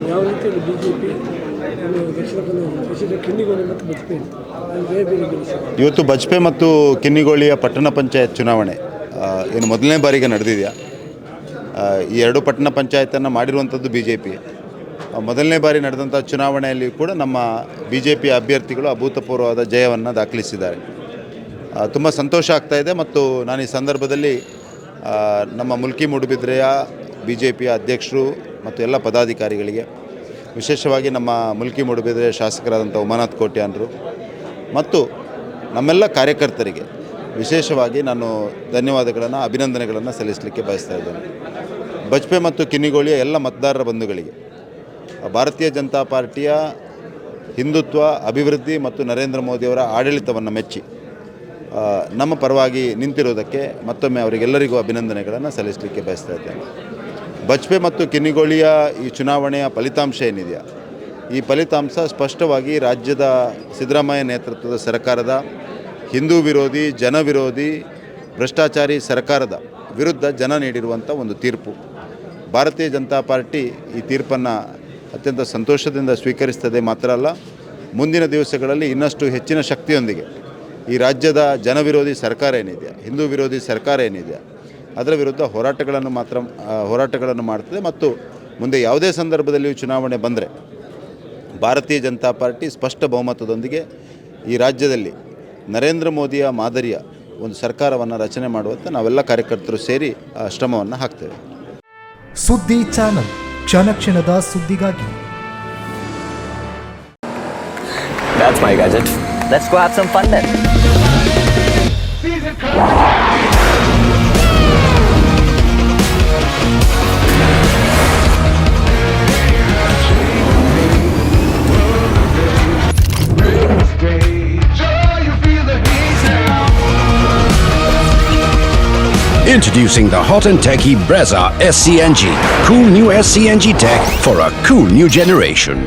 ಯಾವ ರೀತಿಯಲ್ಲಿ BJP ದಕ್ಷಿಣ ಕನ್ನಡ ವಿಶೇಷ ಕಿನ್ನಿಗೋಳಿ ಮತ್ತು ಬಜ್ಪೆ ಇವತ್ತು ಬಜ್ಪೆ ಮತ್ತು ಕಿನ್ನಿಗೋಳಿಯ ಪಟ್ಟಣ ಪಂಚಾಯತ್ ಚುನಾವಣೆ ಏನು ಮೊದಲನೇ ಬಾರಿಗೆ ನಡೆದಿದೆಯಾ. ಈ ಎರಡು ಪಟ್ಟಣ ಪಂಚಾಯತನ್ನು ಮಾಡಿರುವಂಥದ್ದು BJP. ಮೊದಲನೇ ಬಾರಿ ನಡೆದಂಥ ಚುನಾವಣೆಯಲ್ಲಿ ಕೂಡ ನಮ್ಮ BJP ಅಭ್ಯರ್ಥಿಗಳು ಅಭೂತಪೂರ್ವವಾದ ಜಯವನ್ನು ದಾಖಲಿಸಿದ್ದಾರೆ. ತುಂಬ ಸಂತೋಷ ಆಗ್ತಾಯಿದೆ. ಮತ್ತು ನಾನು ಈ ಸಂದರ್ಭದಲ್ಲಿ ನಮ್ಮ ಮುಲ್ಕಿ ಮೂಡುಬಿದ್ರೆಯ BJPಯ ಅಧ್ಯಕ್ಷರು ಮತ್ತು ಎಲ್ಲ ಪದಾಧಿಕಾರಿಗಳಿಗೆ, ವಿಶೇಷವಾಗಿ ನಮ್ಮ ಮುಲ್ಕಿ ಮೂಡುಬಿದ್ರೆಯ ಶಾಸಕರಾದಂಥ ಉಮಾನಾಥ್ ಕೋಟ್ಯಾನರು ಮತ್ತು ನಮ್ಮೆಲ್ಲ ಕಾರ್ಯಕರ್ತರಿಗೆ ವಿಶೇಷವಾಗಿ ನಾನು ಧನ್ಯವಾದಗಳನ್ನು, ಅಭಿನಂದನೆಗಳನ್ನು ಸಲ್ಲಿಸಲಿಕ್ಕೆ ಬಯಸ್ತಾ ಇದ್ದೇನೆ. ಬಜ್ಪೆ ಮತ್ತು ಕಿನ್ನಿಗೋಳಿಯ ಎಲ್ಲ ಮತದಾರರ ಬಂಧುಗಳಿಗೆ ಭಾರತೀಯ ಜನತಾ ಪಾರ್ಟಿಯ ಹಿಂದುತ್ವ, ಅಭಿವೃದ್ಧಿ ಮತ್ತು ನರೇಂದ್ರ ಮೋದಿಯವರ ಆಡಳಿತವನ್ನು ಮೆಚ್ಚಿ ನಮ್ಮ ಪರವಾಗಿ ನಿಂತಿರೋದಕ್ಕೆ ಮತ್ತೊಮ್ಮೆ ಅವರಿಗೆಲ್ಲರಿಗೂ ಅಭಿನಂದನೆಗಳನ್ನು ಸಲ್ಲಿಸಲಿಕ್ಕೆ ಬಯಸ್ತಾ ಇದ್ದೇನೆ. ಬಜ್ಪೆ ಮತ್ತು ಕಿನ್ನಿಗೋಳಿಯ ಈ ಚುನಾವಣೆಯ ಫಲಿತಾಂಶ ಏನಿದೆಯಾ, ಈ ಫಲಿತಾಂಶ ಸ್ಪಷ್ಟವಾಗಿ ರಾಜ್ಯದ ಸಿದ್ದರಾಮಯ್ಯ ನೇತೃತ್ವದ ಸರ್ಕಾರದ ಹಿಂದೂ ವಿರೋಧಿ, ಜನ ವಿರೋಧಿ, ಭ್ರಷ್ಟಾಚಾರಿ ಸರ್ಕಾರದ ವಿರುದ್ಧ ಜನ ನೀಡಿರುವಂಥ ಒಂದು ತೀರ್ಪು. ಭಾರತೀಯ ಜನತಾ ಪಾರ್ಟಿ ಈ ತೀರ್ಪನ್ನು ಅತ್ಯಂತ ಸಂತೋಷದಿಂದ ಸ್ವೀಕರಿಸ್ತದೆ. ಮಾತ್ರ ಅಲ್ಲ, ಮುಂದಿನ ದಿವಸಗಳಲ್ಲಿ ಇನ್ನಷ್ಟು ಹೆಚ್ಚಿನ ಶಕ್ತಿಯೊಂದಿಗೆ ಈ ರಾಜ್ಯದ ಜನವಿರೋಧಿ ಸರ್ಕಾರ ಏನಿದೆಯಾ, ಹಿಂದೂ ವಿರೋಧಿ ಸರ್ಕಾರ ಏನಿದೆಯಾ, ಅದರ ವಿರುದ್ಧ ಹೋರಾಟಗಳನ್ನು ಮಾಡ್ತದೆ. ಮತ್ತು ಮುಂದೆ ಯಾವುದೇ ಸಂದರ್ಭದಲ್ಲಿ ಚುನಾವಣೆ ಬಂದರೆ ಭಾರತೀಯ ಜನತಾ ಪಾರ್ಟಿ ಸ್ಪಷ್ಟ ಬಹುಮತದೊಂದಿಗೆ ಈ ರಾಜ್ಯದಲ್ಲಿ ನರೇಂದ್ರ ಮೋದಿಯ ಮಾದರಿಯ ಒಂದು ಸರ್ಕಾರವನ್ನು ರಚನೆ ಮಾಡುವಂಥ ನಾವೆಲ್ಲ ಕಾರ್ಯಕರ್ತರು ಸೇರಿ ಶ್ರಮವನ್ನು ಹಾಕ್ತೇವೆ. ಸುದ್ದಿ ಚಾನಲ್, ಕ್ಷಣ ಕ್ಷಣದ ಸುದ್ದಿಗಾಗಿ. That's my gadget. Let's go have some fun then. Introducing the hot and techy Brezza SCNG. Cool new SCNG tech for a cool new generation.